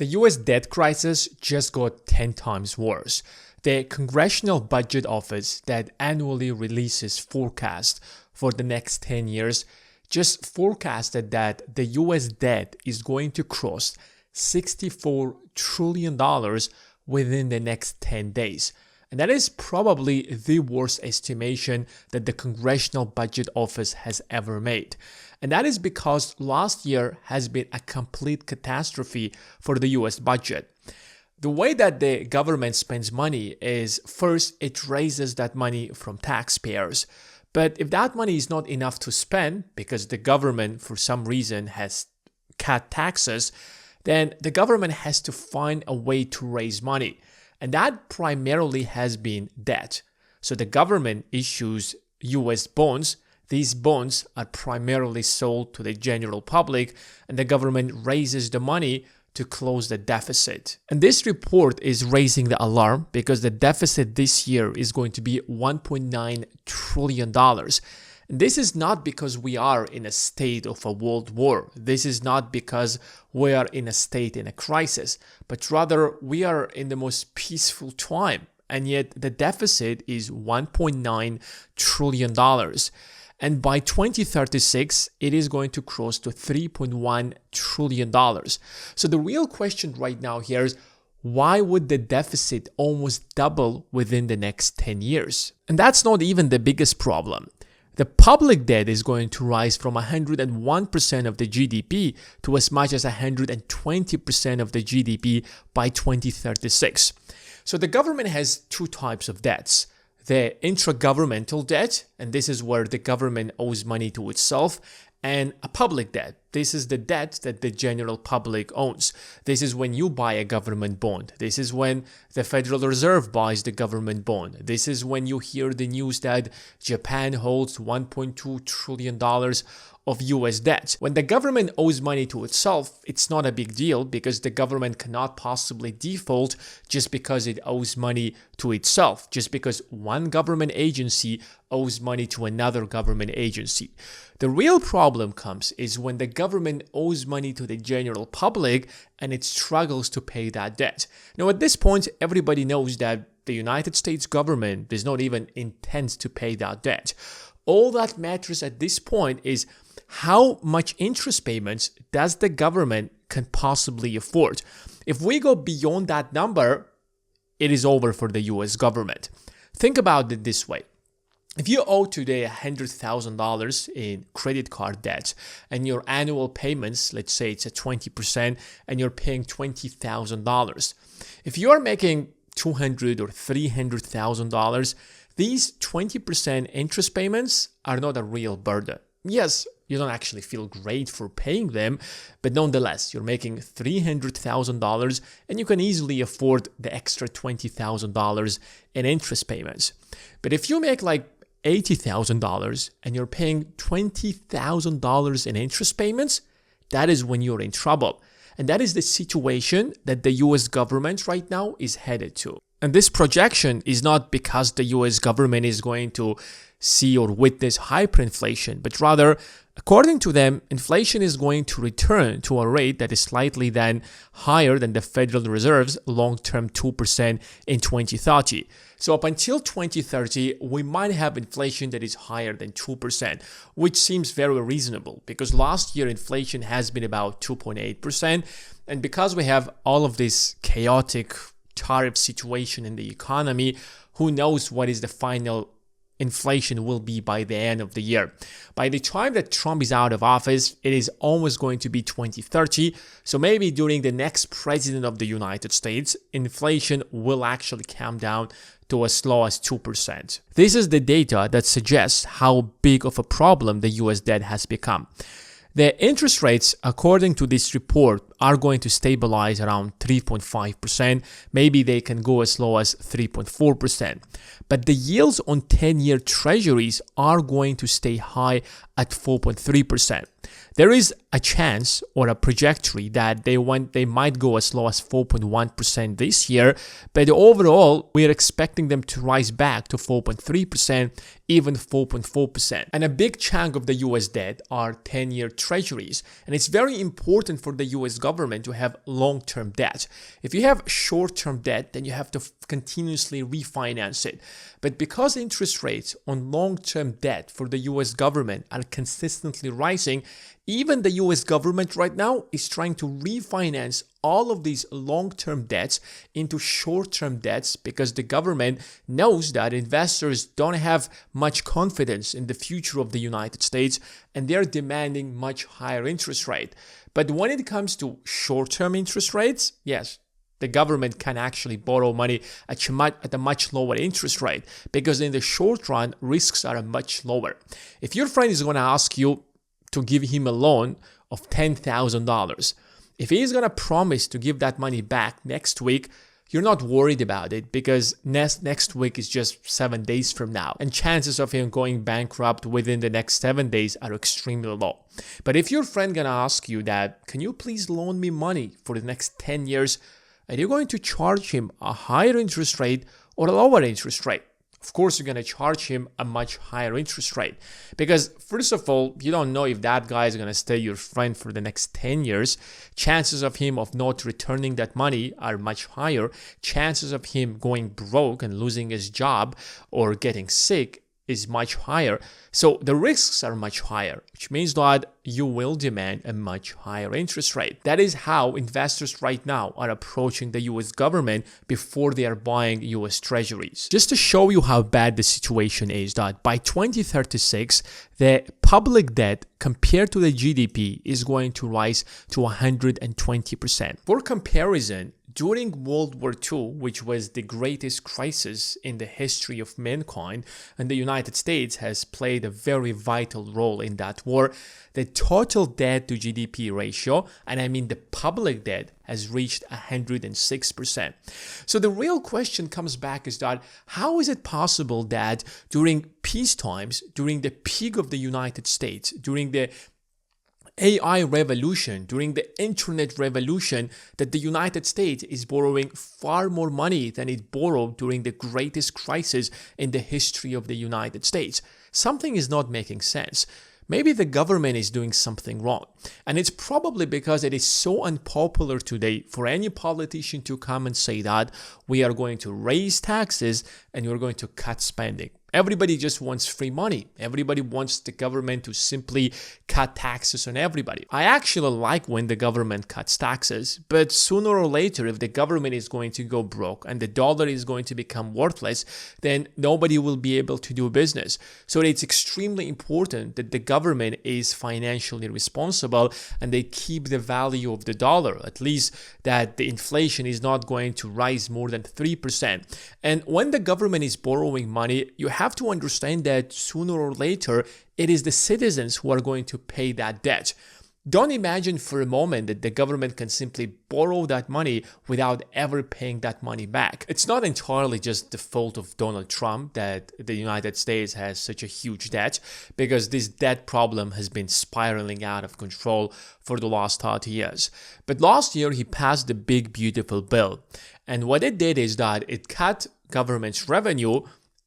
The US debt crisis just got 10 times worse. The Congressional Budget Office that annually releases forecasts for the next 10 years just forecasted that the US debt is going to cross $64 trillion within the next 10 days. And that is probably the worst estimation that the Congressional Budget Office has ever made. And that is because last year has been a complete catastrophe for the US budget. The way that the government spends money is, first, it raises that money from taxpayers. But if that money is not enough to spend, because the government for some reason has cut taxes, then the government has to find a way to raise money. And that primarily has been debt. So the government issues US bonds. These bonds are primarily sold to the general public, and the government raises the money to close the deficit. And this report is raising the alarm because the deficit this year is going to be $1.9 trillion. And this is not because we are in a state of a world war. This is not because we are in a state in a crisis, but rather we are in the most peaceful time. And yet the deficit is $1.9 trillion. And by 2036, it is going to cross to $3.1 trillion. So the real question right now here is, why would the deficit almost double within the next 10 years? And that's not even the biggest problem. The public debt is going to rise from 101% of the GDP to as much as 120% of the GDP by 2036. So the government has two types of debts. The intragovernmental debt, and this is where the government owes money to itself, and a public debt. This is the debt that the general public owns. This is when you buy a government bond. This is when the Federal Reserve buys the government bond. This is when you hear the news that Japan holds $1.2 trillion of US debt. When the government owes money to itself, it's not a big deal because the government cannot possibly default just because it owes money to itself, just because one government agency owes money to another government agency. The real problem comes is when the government owes money to the general public and it struggles to pay that debt. Now, at this point, everybody knows that the United States government does not even intend to pay that debt. All that matters at this point is how much interest payments does the government can possibly afford. If we go beyond that number, it is over for the US government. Think about it this way. If you owe today $100,000 in credit card debt and your annual payments, let's say it's at 20% and you're paying $20,000. If you are making $200,000 or $300,000, these 20% interest payments are not a real burden. Yes, you don't actually feel great for paying them, but nonetheless, you're making $300,000 and you can easily afford the extra $20,000 in interest payments. But if you make like $80,000 and you're paying $20,000 in interest payments, that is when you're in trouble. And that is the situation that the US government right now is headed to. And this projection is not because the US government is going to see or witness hyperinflation, but rather, according to them, inflation is going to return to a rate that is slightly then higher than the Federal Reserve's long-term 2% in 2030. So up until 2030, we might have inflation that is higher than 2%, which seems very reasonable because last year inflation has been about 2.8%. And because we have all of this chaotic tariff situation in the economy, who knows what is the final inflation will be by the end of the year. By the time that Trump is out of office, it is almost going to be 2030. So maybe during the next president of the United States, inflation will actually come down to as low as 2%. This is the data that suggests how big of a problem the US debt has become. The interest rates, according to this report, are going to stabilize around 3.5%. Maybe they can go as low as 3.4%. But the yields on 10-year treasuries are going to stay high at 4.3%. There is a chance or a trajectory that they might go as low as 4.1% this year, but overall, we are expecting them to rise back to 4.3%, even 4.4%. And a big chunk of the US debt are 10-year treasuries. And it's very important for the US government government to have long-term debt. If you have short-term debt, then you have to continuously refinance it. But because interest rates on long-term debt for the US government are consistently rising, even the US government right now is trying to refinance all of these long-term debts into short-term debts because the government knows that investors don't have much confidence in the future of the United States and they're demanding much higher interest rate. But when it comes to short-term interest rates, yes, the government can actually borrow money at a much lower interest rate because in the short run, risks are much lower. If your friend is going to ask you to give him a loan of $10,000, if he's going to promise to give that money back next week, you're not worried about it because next week is just 7 days from now. And chances of him going bankrupt within the next 7 days are extremely low. But if your friend going to ask you that, can you please loan me money for the next 10 years? Are you going to charge him a higher interest rate or a lower interest rate? Of course, you're going to charge him a much higher interest rate because, first of all, you don't know if that guy is going to stay your friend for the next 10 years. Chances of him of not returning that money are much higher. Chances of him going broke and losing his job or getting sick is much higher. So the risks are much higher, which means that you will demand a much higher interest rate. That is how investors right now are approaching the US government before they are buying US treasuries. Just to show you how bad the situation is, that by 2036, the public debt compared to the GDP is going to rise to 120%. For comparison, during World War II, which was the greatest crisis in the history of mankind, and the United States has played a very vital role in that war, the total debt to GDP ratio, and I mean the public debt, has reached 106%. So the real question comes back is that how is it possible that during peace times, during the peak of the United States, during the AI revolution, during the internet revolution, that the United States is borrowing far more money than it borrowed during the greatest crisis in the history of the United States? Something is not making sense. Maybe the government is doing something wrong. And it's probably because it is so unpopular today for any politician to come and say that we are going to raise taxes and we're going to cut spending. Everybody just wants free money. Everybody wants the government to simply cut taxes on everybody. I actually like when the government cuts taxes, but sooner or later, if the government is going to go broke and the dollar is going to become worthless, then nobody will be able to do business. So it's extremely important that the government is financially responsible and they keep the value of the dollar, at least that the inflation is not going to rise more than 3%. And when the government is borrowing money, you have to understand that sooner or later, it is the citizens who are going to pay that debt. Don't imagine for a moment that the government can simply borrow that money without ever paying that money back. It's not entirely just the fault of Donald Trump that the United States has such a huge debt, because this debt problem has been spiraling out of control for the last 30 years. But last year, he passed the big, beautiful bill. And what it did is that it cut government's revenue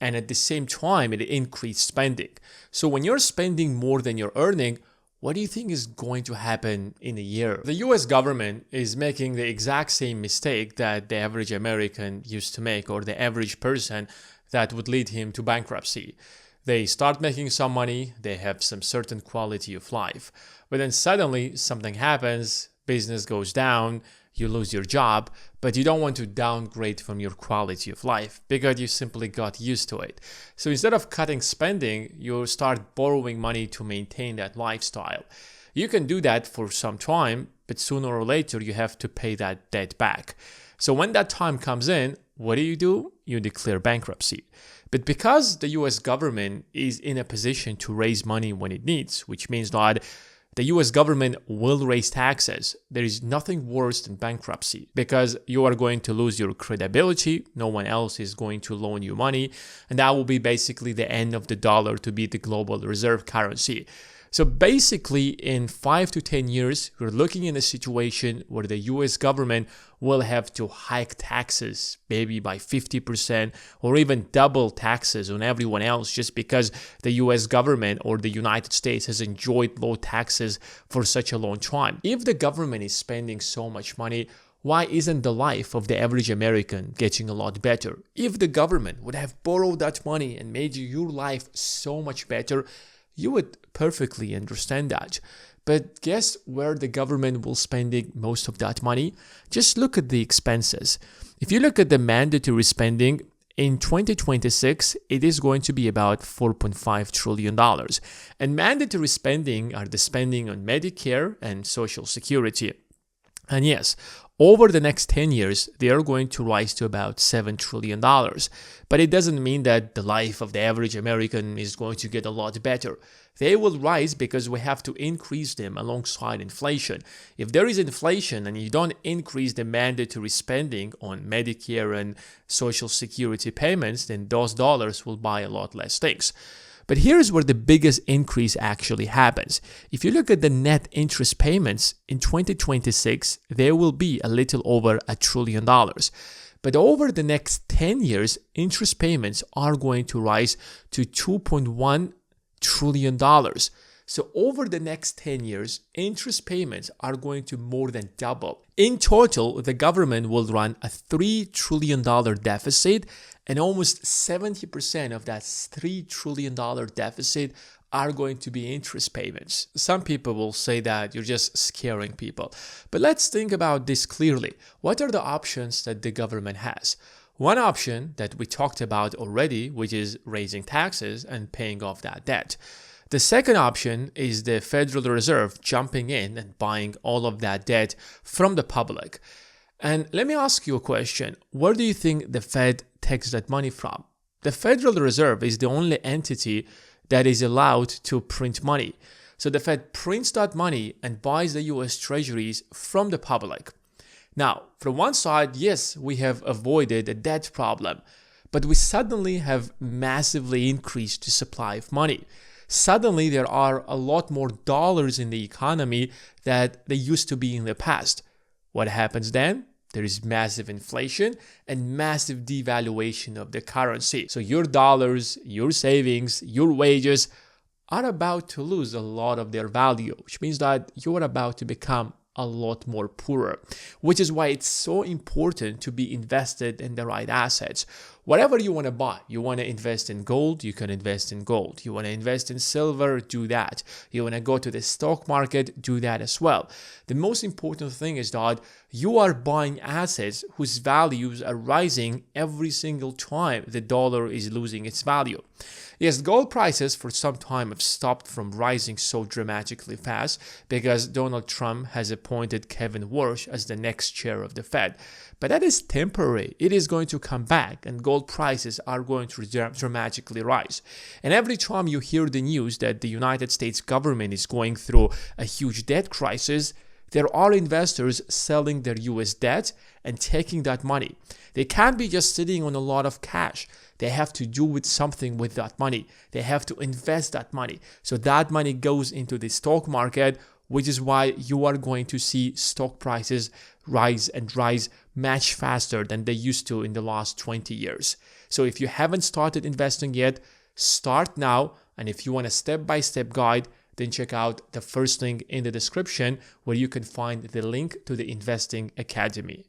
and at the same time, it increased spending. So when you're spending more than you're earning, what do you think is going to happen in a year? The US government is making the exact same mistake that the average American used to make, or the average person that would lead him to bankruptcy. They start making some money, they have some certain quality of life, but then suddenly something happens, business goes down, you lose your job, but you don't want to downgrade from your quality of life because you simply got used to it. So instead of cutting spending, you start borrowing money to maintain that lifestyle. You can do that for some time, but sooner or later you have to pay that debt back. So when that time comes in, what do? You declare bankruptcy. But because the US government is in a position to raise money when it needs, which means that the US government will raise taxes, there is nothing worse than bankruptcy, because you are going to lose your credibility, no one else is going to loan you money, and that will be basically the end of the dollar to be the global reserve currency. So basically, in 5 to 10 years, we're looking in a situation where the US government will have to hike taxes, maybe by 50%, or even double taxes on everyone else, just because the US government or the United States has enjoyed low taxes for such a long time. If the government is spending so much money, why isn't the life of the average American getting a lot better? If the government would have borrowed that money and made your life so much better, you would perfectly understand that. But guess where the government will spending most of that money? Just look at the expenses. If you look at the mandatory spending, in 2026, it is going to be about $4.5 trillion. And mandatory spending are the spending on Medicare and Social Security. And yes, over the next 10 years, they are going to rise to about $7 trillion. But it doesn't mean that the life of the average American is going to get a lot better. They will rise because we have to increase them alongside inflation. If there is inflation and you don't increase the mandatory spending on Medicare and Social Security payments, then those dollars will buy a lot less things. But here's where the biggest increase actually happens. If you look at the net interest payments in 2026, there will be a little over $1 trillion. But over the next 10 years, interest payments are going to rise to $2.1 trillion. So over the next 10 years, interest payments are going to more than double. In total, the government will run a $3 trillion deficit, and almost 70% of that $3 trillion deficit are going to be interest payments. Some people will say that you're just scaring people. But let's think about this clearly. What are the options that the government has? One option that we talked about already, which is raising taxes and paying off that debt. The second option is the Federal Reserve jumping in and buying all of that debt from the public. And let me ask you a question. Where do you think the Fed takes that money from? The Federal Reserve is the only entity that is allowed to print money. So the Fed prints that money and buys the US Treasuries from the public. Now, from one side, yes, we have avoided a debt problem, but we suddenly have massively increased the supply of money. Suddenly, there are a lot more dollars in the economy that they used to be in the past. What happens then? There is massive inflation and massive devaluation of the currency. So your dollars, your savings, your wages are about to lose a lot of their value, which means that you are about to become a lot more poorer, which is why it's so important to be invested in the right assets. Whatever you want to buy, you want to invest in gold, you can invest in gold. You want to invest in silver, do that. You want to go to the stock market, do that as well. The most important thing is that you are buying assets whose values are rising every single time the dollar is losing its value. Yes, gold prices for some time have stopped from rising so dramatically fast because Donald Trump has appointed Kevin Warsh as the next chair of the Fed. But that is temporary. It is going to come back and gold prices are going to dramatically rise. And every time you hear the news that the United States government is going through a huge debt crisis, there are investors selling their US debt and taking that money. They can't be just sitting on a lot of cash. They have to do with something with that money. They have to invest that money. So that money goes into the stock market, which is why you are going to see stock prices rise and rise much faster than they used to in the last 20 years. So if you haven't started investing yet, start now. And if you want a step-by-step guide, then check out the first link in the description where you can find the link to the Investing Academy.